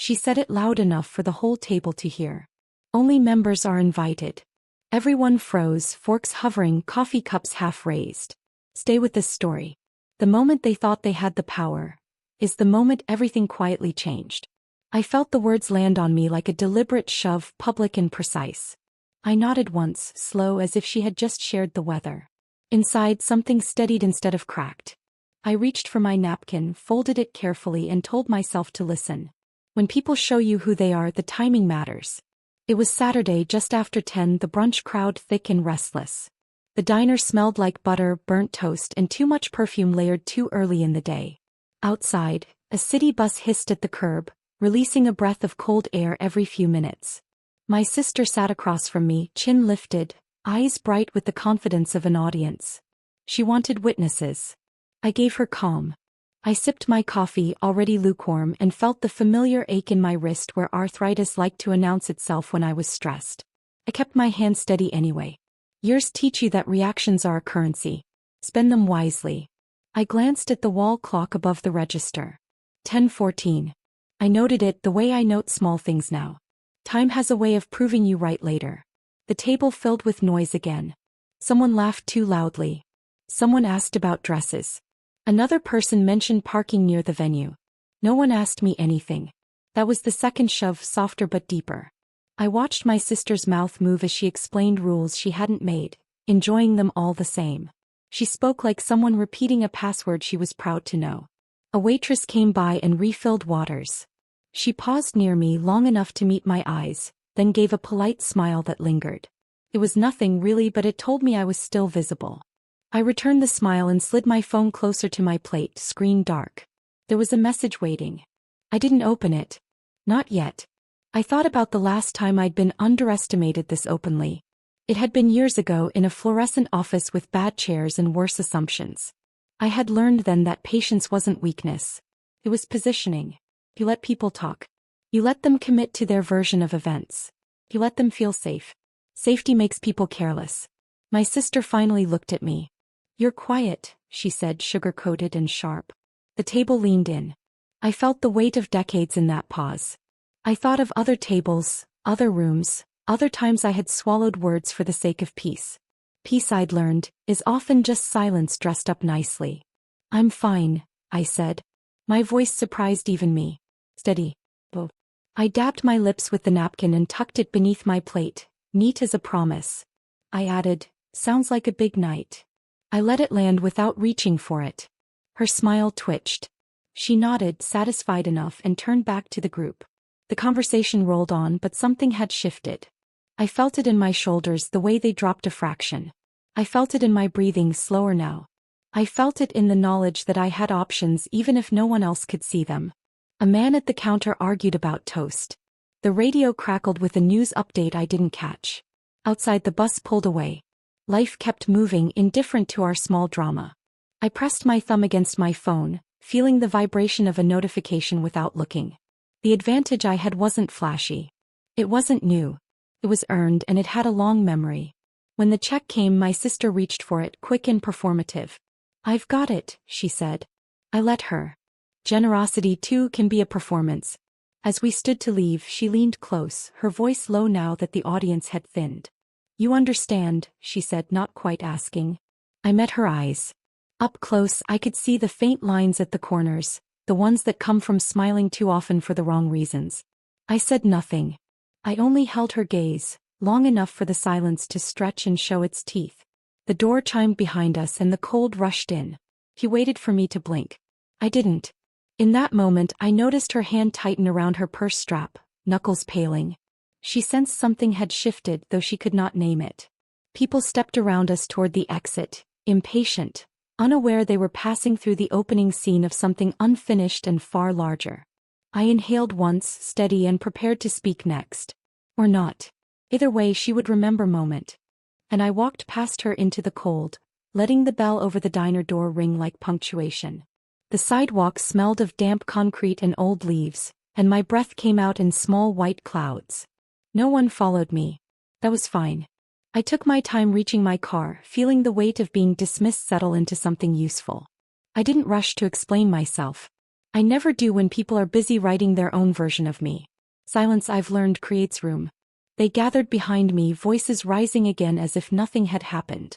She said it loud enough for the whole table to hear. Only members are invited. Everyone froze, forks hovering, coffee cups half raised. Stay with this story. The moment they thought they had the power is the moment everything quietly changed. I felt the words land on me like a deliberate shove, public and precise. I nodded once, slow as if she had just shared the weather. Inside, something steadied instead of cracked. I reached for my napkin, folded it carefully and told myself to listen. When people show you who they are, the timing matters. It was Saturday, just after 10, the brunch crowd thick and restless. The diner smelled like butter, burnt toast and too much perfume layered too early in the day. Outside, a city bus hissed at the curb, releasing a breath of cold air every few minutes. My sister sat across from me, chin lifted, eyes bright with the confidence of an audience. She wanted witnesses. I gave her calm. I sipped my coffee, already lukewarm, and felt the familiar ache in my wrist where arthritis liked to announce itself when I was stressed. I kept my hand steady anyway. Years teach you that reactions are a currency. Spend them wisely. I glanced at the wall clock above the register. 10:14. I noted it the way I note small things now. Time has a way of proving you right later. The table filled with noise again. Someone laughed too loudly. Someone asked about dresses. Another person mentioned parking near the venue. No one asked me anything. That was the second shove, softer but deeper. I watched my sister's mouth move as she explained rules she hadn't made, enjoying them all the same. She spoke like someone repeating a password she was proud to know. A waitress came by and refilled waters. She paused near me long enough to meet my eyes, then gave a polite smile that lingered. It was nothing really, but it told me I was still visible. I returned the smile and slid my phone closer to my plate, screen dark. There was a message waiting. I didn't open it. Not yet. I thought about the last time I'd been underestimated this openly. It had been years ago in a fluorescent office with bad chairs and worse assumptions. I had learned then that patience wasn't weakness. It was positioning. You let people talk. You let them commit to their version of events. You let them feel safe. Safety makes people careless. My sister finally looked at me. "You're quiet," she said, sugar-coated and sharp. The table leaned in. I felt the weight of decades in that pause. I thought of other tables, other rooms, other times I had swallowed words for the sake of peace. Peace, I'd learned, is often just silence dressed up nicely. "I'm fine," I said. My voice surprised even me. "Steady." Oh. I dabbed my lips with the napkin and tucked it beneath my plate, neat as a promise. I added, "Sounds like a big night." I let it land without reaching for it. Her smile twitched. She nodded, satisfied enough, and turned back to the group. The conversation rolled on, but something had shifted. I felt it in my shoulders, the way they dropped a fraction. I felt it in my breathing, slower now. I felt it in the knowledge that I had options even if no one else could see them. A man at the counter argued about toast. The radio crackled with a news update I didn't catch. Outside, the bus pulled away. Life kept moving, indifferent to our small drama. I pressed my thumb against my phone, feeling the vibration of a notification without looking. The advantage I had wasn't flashy. It wasn't new. It was earned, and it had a long memory. When the check came, my sister reached for it, quick and performative. "I've got it," she said. I let her. Generosity, too, can be a performance. As we stood to leave, she leaned close, her voice low now that the audience had thinned. "You understand," she said, not quite asking. I met her eyes. Up close, I could see the faint lines at the corners, the ones that come from smiling too often for the wrong reasons. I said nothing. I only held her gaze, long enough for the silence to stretch and show its teeth. The door chimed behind us and the cold rushed in. He waited for me to blink. I didn't. In that moment, I noticed her hand tighten around her purse strap, knuckles paling. She sensed something had shifted, though she could not name it. People stepped around us toward the exit, impatient, unaware they were passing through the opening scene of something unfinished and far larger. I inhaled once, steady and prepared to speak next. Or not. Either way, she would remember moment. And I walked past her into the cold, letting the bell over the diner door ring like punctuation. The sidewalk smelled of damp concrete and old leaves, and my breath came out in small white clouds. No one followed me. That was fine. I took my time reaching my car, feeling the weight of being dismissed settle into something useful. I didn't rush to explain myself. I never do when people are busy writing their own version of me. Silence, I've learned, creates room. They gathered behind me, voices rising again as if nothing had happened.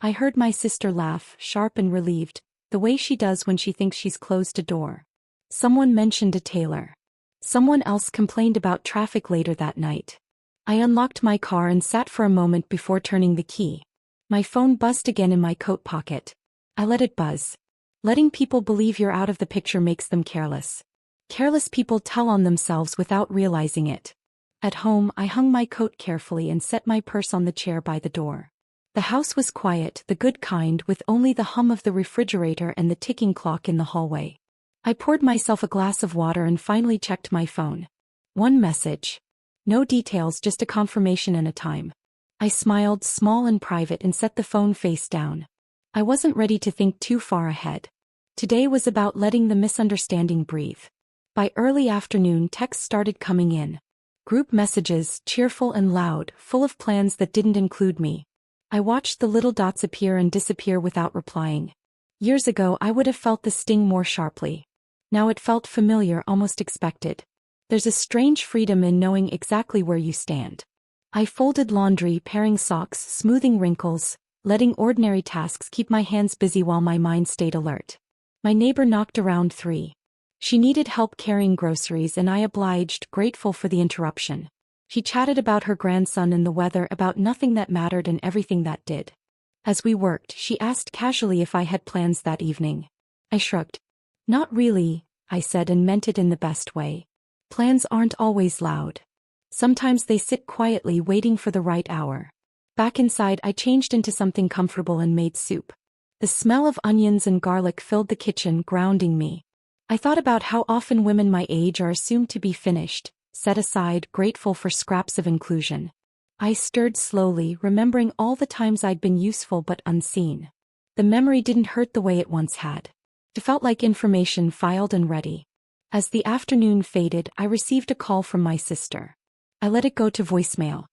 I heard my sister laugh, sharp and relieved, the way she does when she thinks she's closed a door. Someone mentioned a tailor. Someone else complained about traffic later that night. I unlocked my car and sat for a moment before turning the key. My phone buzzed again in my coat pocket. I let it buzz. Letting people believe you're out of the picture makes them careless. Careless people tell on themselves without realizing it. At home, I hung my coat carefully and set my purse on the chair by the door. The house was quiet, the good kind, with only the hum of the refrigerator and the ticking clock in the hallway. I poured myself a glass of water and finally checked my phone. One message. No details, just a confirmation and a time. I smiled, small and private, and set the phone face down. I wasn't ready to think too far ahead. Today was about letting the misunderstanding breathe. By early afternoon, texts started coming in. Group messages, cheerful and loud, full of plans that didn't include me. I watched the little dots appear and disappear without replying. Years ago, I would have felt the sting more sharply. Now it felt familiar, almost expected. There's a strange freedom in knowing exactly where you stand. I folded laundry, pairing socks, smoothing wrinkles, letting ordinary tasks keep my hands busy while my mind stayed alert. My neighbor knocked around 3. She needed help carrying groceries and I obliged, grateful for the interruption. She chatted about her grandson and the weather, about nothing that mattered and everything that did. As we worked, she asked casually if I had plans that evening. I shrugged. Not really, I said, and meant it in the best way. Plans aren't always loud. Sometimes they sit quietly waiting for the right hour. Back inside, I changed into something comfortable and made soup. The smell of onions and garlic filled the kitchen, grounding me. I thought about how often women my age are assumed to be finished, set aside, grateful for scraps of inclusion. I stirred slowly, remembering all the times I'd been useful but unseen. The memory didn't hurt the way it once had. It felt like information filed and ready. As the afternoon faded, I received a call from my sister. I let it go to voicemail.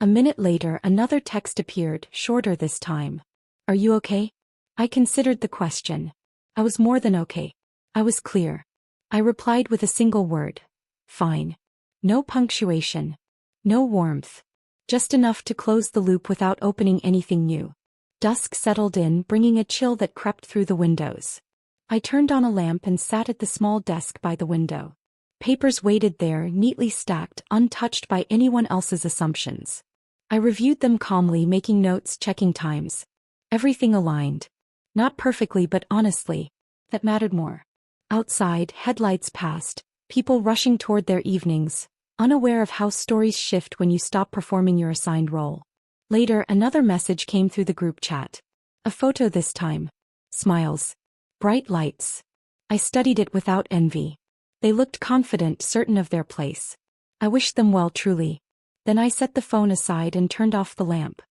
A minute later, another text appeared, shorter this time. Are you okay? I considered the question. I was more than okay. I was clear. I replied with a single word. Fine. No punctuation. No warmth. Just enough to close the loop without opening anything new. Dusk settled in, bringing a chill that crept through the windows. I turned on a lamp and sat at the small desk by the window. Papers waited there, neatly stacked, untouched by anyone else's assumptions. I reviewed them calmly, making notes, checking times. Everything aligned. Not perfectly, but honestly. That mattered more. Outside, headlights passed, people rushing toward their evenings, unaware of how stories shift when you stop performing your assigned role. Later, another message came through the group chat. A photo this time. Smiles. Bright lights. I studied it without envy. They looked confident, certain of their place. I wished them well, truly. Then I set the phone aside and turned off the lamp.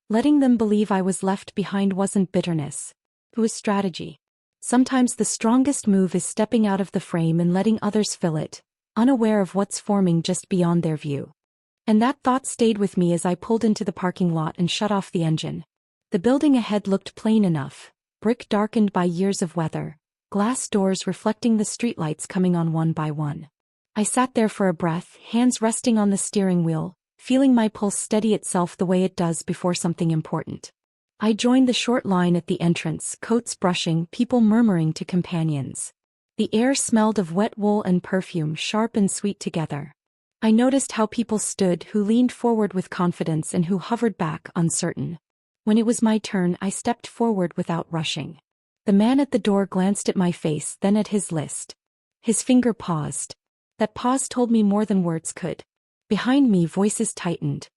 Letting them believe I was left behind wasn't bitterness. It was strategy. Sometimes the strongest move is stepping out of the frame and letting others fill it, unaware of what's forming just beyond their view. And that thought stayed with me as I pulled into the parking lot and shut off the engine. The building ahead looked plain enough, brick darkened by years of weather, glass doors reflecting the streetlights coming on one by one. I sat there for a breath, hands resting on the steering wheel, feeling my pulse steady itself the way it does before something important. I joined the short line at the entrance, coats brushing, people murmuring to companions. The air smelled of wet wool and perfume, sharp and sweet together. I noticed how people stood, who leaned forward with confidence and who hovered back, uncertain. When it was my turn, I stepped forward without rushing. The man at the door glanced at my face, then at his list. His finger paused. That pause told me more than words could. Behind me, voices tightened.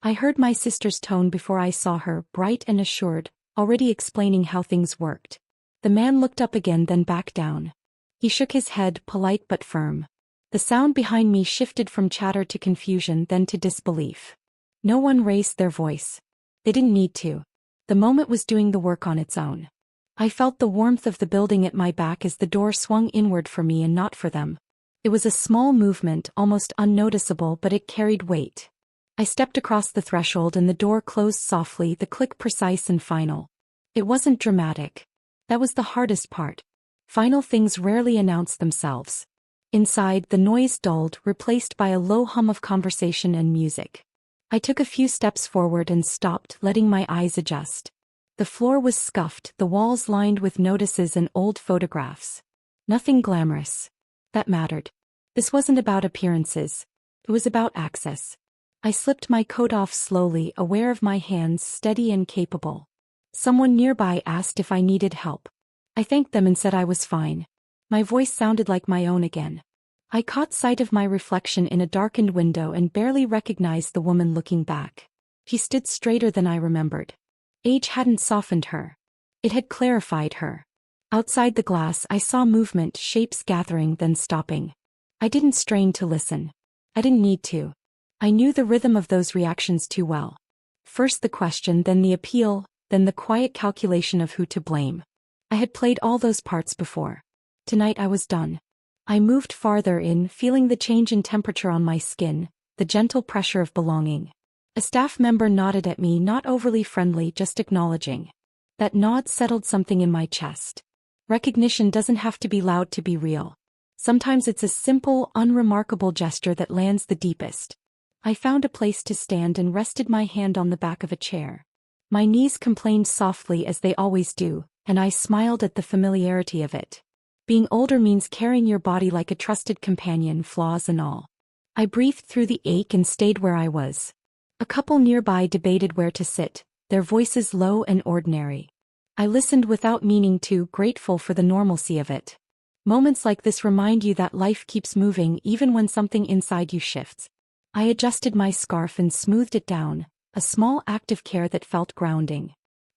I heard my sister's tone before I saw her, bright and assured, already explaining how things worked. The man looked up again, then back down. He shook his head, polite but firm. The sound behind me shifted from chatter to confusion, then to disbelief. No one raised their voice. They didn't need to. The moment was doing the work on its own. I felt the warmth of the building at my back as the door swung inward for me and not for them. It was a small movement, almost unnoticeable, but it carried weight. I stepped across the threshold and the door closed softly, the click precise and final. It wasn't dramatic. That was the hardest part. Final things rarely announce themselves. Inside, the noise dulled, replaced by a low hum of conversation and music. I took a few steps forward and stopped, letting my eyes adjust. The floor was scuffed, the walls lined with notices and old photographs. Nothing glamorous. That mattered. This wasn't about appearances. It was about access. I slipped my coat off slowly, aware of my hands steady and capable. Someone nearby asked if I needed help. I thanked them and said I was fine. My voice sounded like my own again. I caught sight of my reflection in a darkened window and barely recognized the woman looking back. She stood straighter than I remembered. Age hadn't softened her. It had clarified her. Outside the glass, I saw movement, shapes gathering, then stopping. I didn't strain to listen. I didn't need to. I knew the rhythm of those reactions too well. First the question, then the appeal, then the quiet calculation of who to blame. I had played all those parts before. Tonight I was done. I moved farther in, feeling the change in temperature on my skin, the gentle pressure of belonging. A staff member nodded at me, not overly friendly, just acknowledging. That nod settled something in my chest. Recognition doesn't have to be loud to be real. Sometimes it's a simple, unremarkable gesture that lands the deepest. I found a place to stand and rested my hand on the back of a chair. My knees complained softly as they always do, and I smiled at the familiarity of it. Being older means carrying your body like a trusted companion, flaws and all. I breathed through the ache and stayed where I was. A couple nearby debated where to sit, their voices low and ordinary. I listened without meaning to, grateful for the normalcy of it. Moments like this remind you that life keeps moving even when something inside you shifts. I adjusted my scarf and smoothed it down, a small act of care that felt grounding.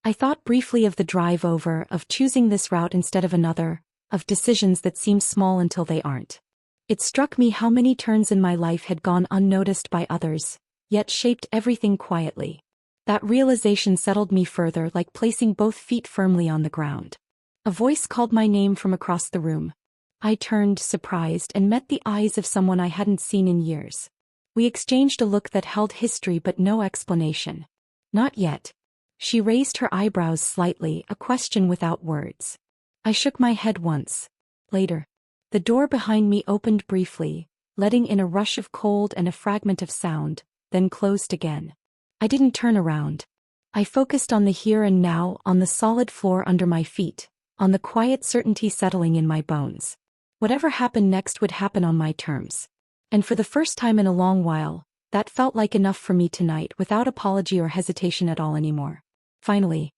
I thought briefly of the drive over, of choosing this route instead of another, of decisions that seem small until they aren't. It struck me how many turns in my life had gone unnoticed by others, yet shaped everything quietly. That realization settled me further, like placing both feet firmly on the ground. A voice called my name from across the room. I turned, surprised, and met the eyes of someone I hadn't seen in years. We exchanged a look that held history but no explanation. Not yet. She raised her eyebrows slightly, a question without words. I shook my head once. Later. The door behind me opened briefly, letting in a rush of cold and a fragment of sound, then closed again. I didn't turn around. I focused on the here and now, on the solid floor under my feet, on the quiet certainty settling in my bones. Whatever happened next would happen on my terms. And for the first time in a long while, that felt like enough for me tonight, without apology or hesitation at all anymore. Finally.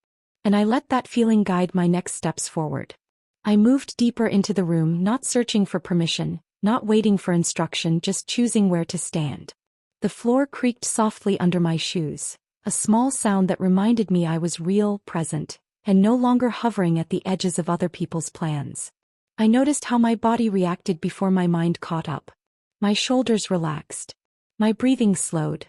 And I let that feeling guide my next steps forward. I moved deeper into the room, not searching for permission, not waiting for instruction, just choosing where to stand. The floor creaked softly under my shoes, a small sound that reminded me I was real, present, and no longer hovering at the edges of other people's plans. I noticed how my body reacted before my mind caught up. My shoulders relaxed. My breathing slowed.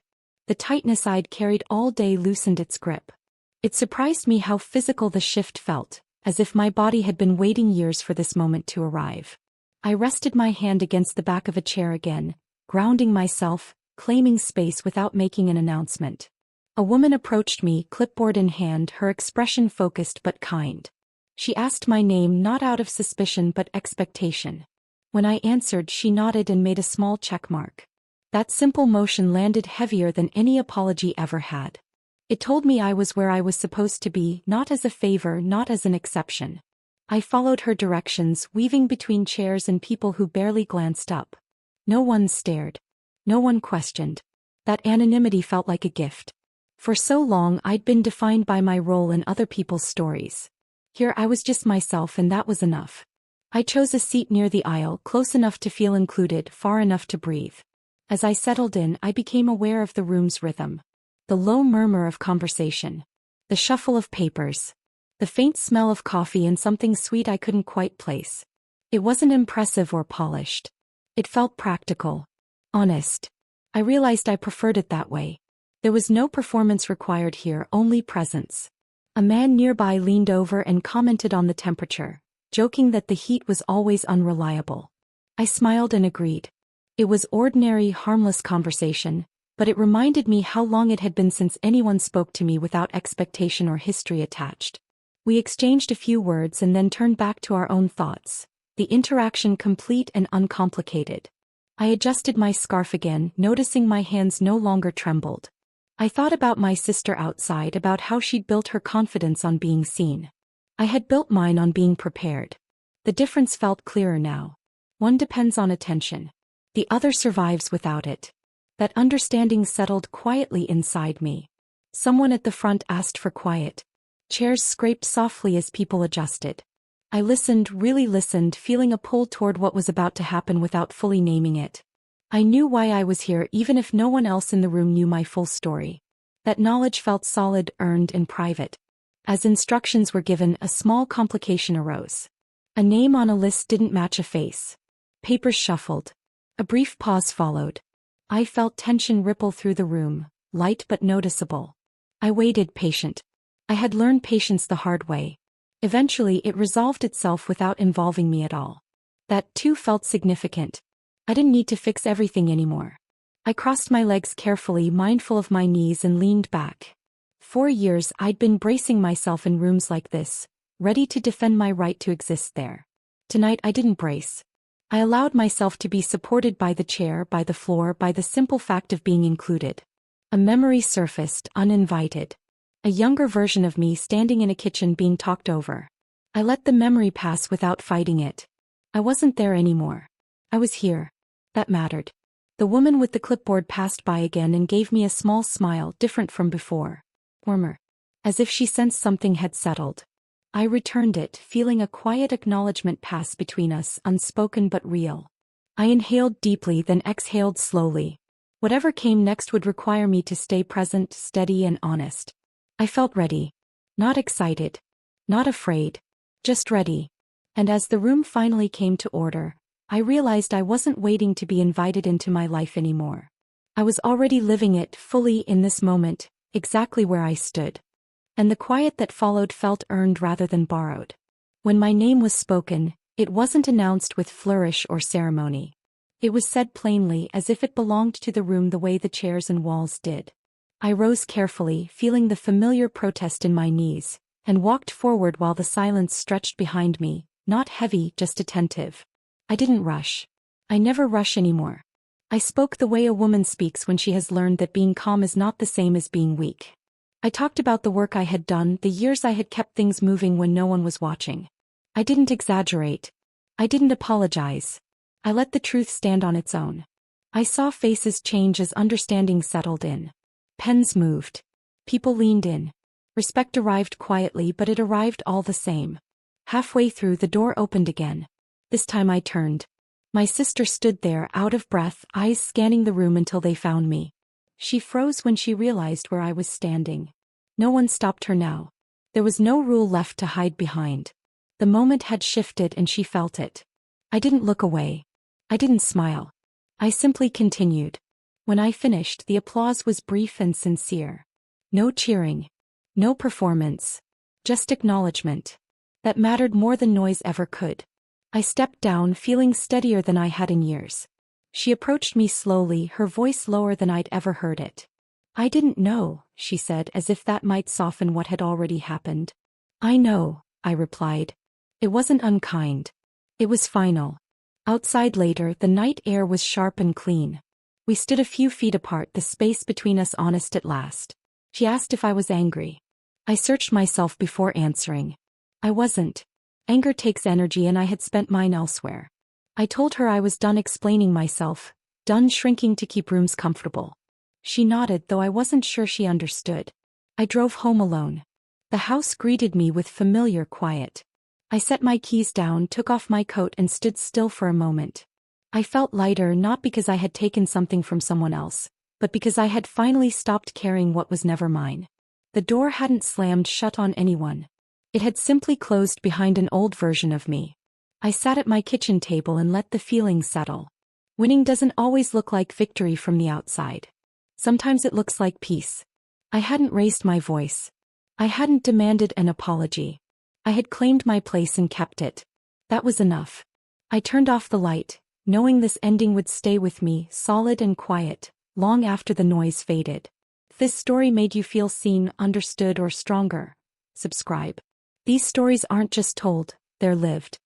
The tightness I'd carried all day loosened its grip. It surprised me how physical the shift felt, as if my body had been waiting years for this moment to arrive. I rested my hand against the back of a chair again, grounding myself, claiming space without making an announcement. A woman approached me, clipboard in hand, her expression focused but kind. She asked my name not out of suspicion but expectation. When I answered, she nodded and made a small check mark. That simple motion landed heavier than any apology ever had. It told me I was where I was supposed to be, not as a favor, not as an exception. I followed her directions, weaving between chairs and people who barely glanced up. No one stared. No one questioned. That anonymity felt like a gift. For so long I'd been defined by my role in other people's stories. Here I was just myself, and that was enough. I chose a seat near the aisle, close enough to feel included, far enough to breathe. As I settled in, I became aware of the room's rhythm. The low murmur of conversation. The shuffle of papers. The faint smell of coffee and something sweet I couldn't quite place. It wasn't impressive or polished. It felt practical. Honest. I realized I preferred it that way. There was no performance required here, only presence. A man nearby leaned over and commented on the temperature, joking that the heat was always unreliable. I smiled and agreed. It was ordinary, harmless conversation, but it reminded me how long it had been since anyone spoke to me without expectation or history attached. We exchanged a few words and then turned back to our own thoughts, the interaction complete and uncomplicated. I adjusted my scarf again, noticing my hands no longer trembled. I thought about my sister outside, about how she'd built her confidence on being seen. I had built mine on being prepared. The difference felt clearer now. One depends on attention. The other survives without it. That understanding settled quietly inside me. Someone at the front asked for quiet. Chairs scraped softly as people adjusted. I listened, really listened, feeling a pull toward what was about to happen without fully naming it. I knew why I was here, even if no one else in the room knew my full story. That knowledge felt solid, earned, and private. As instructions were given, a small complication arose. A name on a list didn't match a face. Papers shuffled. A brief pause followed. I felt tension ripple through the room, light but noticeable. I waited, patient. I had learned patience the hard way. Eventually it resolved itself without involving me at all. That too felt significant. I didn't need to fix everything anymore. I crossed my legs carefully, mindful of my knees, and leaned back. For years I'd been bracing myself in rooms like this, ready to defend my right to exist there. Tonight I didn't brace. I allowed myself to be supported by the chair, by the floor, by the simple fact of being included. A memory surfaced, uninvited. A younger version of me standing in a kitchen being talked over. I let the memory pass without fighting it. I wasn't there anymore. I was here. That mattered. The woman with the clipboard passed by again and gave me a small smile, different from before. Warmer. As if she sensed something had settled. I returned it, feeling a quiet acknowledgement pass between us, unspoken but real. I inhaled deeply, then exhaled slowly. Whatever came next would require me to stay present, steady, and honest. I felt ready. Not excited. Not afraid. Just ready. And as the room finally came to order, I realized I wasn't waiting to be invited into my life anymore. I was already living it, fully in this moment, exactly where I stood. And the quiet that followed felt earned rather than borrowed. When my name was spoken, it wasn't announced with flourish or ceremony. It was said plainly, as if it belonged to the room the way the chairs and walls did. I rose carefully, feeling the familiar protest in my knees, and walked forward while the silence stretched behind me, not heavy, just attentive. I didn't rush. I never rush anymore. I spoke the way a woman speaks when she has learned that being calm is not the same as being weak. I talked about the work I had done, the years I had kept things moving when no one was watching. I didn't exaggerate. I didn't apologize. I let the truth stand on its own. I saw faces change as understanding settled in. Pens moved. People leaned in. Respect arrived quietly, but it arrived all the same. Halfway through, the door opened again. This time I turned. My sister stood there, out of breath, eyes scanning the room until they found me. She froze when she realized where I was standing. No one stopped her now. There was no rule left to hide behind. The moment had shifted and she felt it. I didn't look away. I didn't smile. I simply continued. When I finished, the applause was brief and sincere. No cheering. No performance. Just acknowledgement. That mattered more than noise ever could. I stepped down, feeling steadier than I had in years. She approached me slowly, her voice lower than I'd ever heard it. I didn't know, she said, as if that might soften what had already happened. I know, I replied. It wasn't unkind. It was final. Outside later, the night air was sharp and clean. We stood a few feet apart, the space between us honest at last. She asked if I was angry. I searched myself before answering. I wasn't. Anger takes energy and I had spent mine elsewhere. I told her I was done explaining myself, done shrinking to keep rooms comfortable. She nodded, though I wasn't sure she understood. I drove home alone. The house greeted me with familiar quiet. I set my keys down, took off my coat and stood still for a moment. I felt lighter, not because I had taken something from someone else, but because I had finally stopped carrying what was never mine. The door hadn't slammed shut on anyone. It had simply closed behind an old version of me. I sat at my kitchen table and let the feeling settle. Winning doesn't always look like victory from the outside. Sometimes it looks like peace. I hadn't raised my voice. I hadn't demanded an apology. I had claimed my place and kept it. That was enough. I turned off the light, knowing this ending would stay with me, solid and quiet, long after the noise faded. If this story made you feel seen, understood, or stronger, subscribe. These stories aren't just told, they're lived.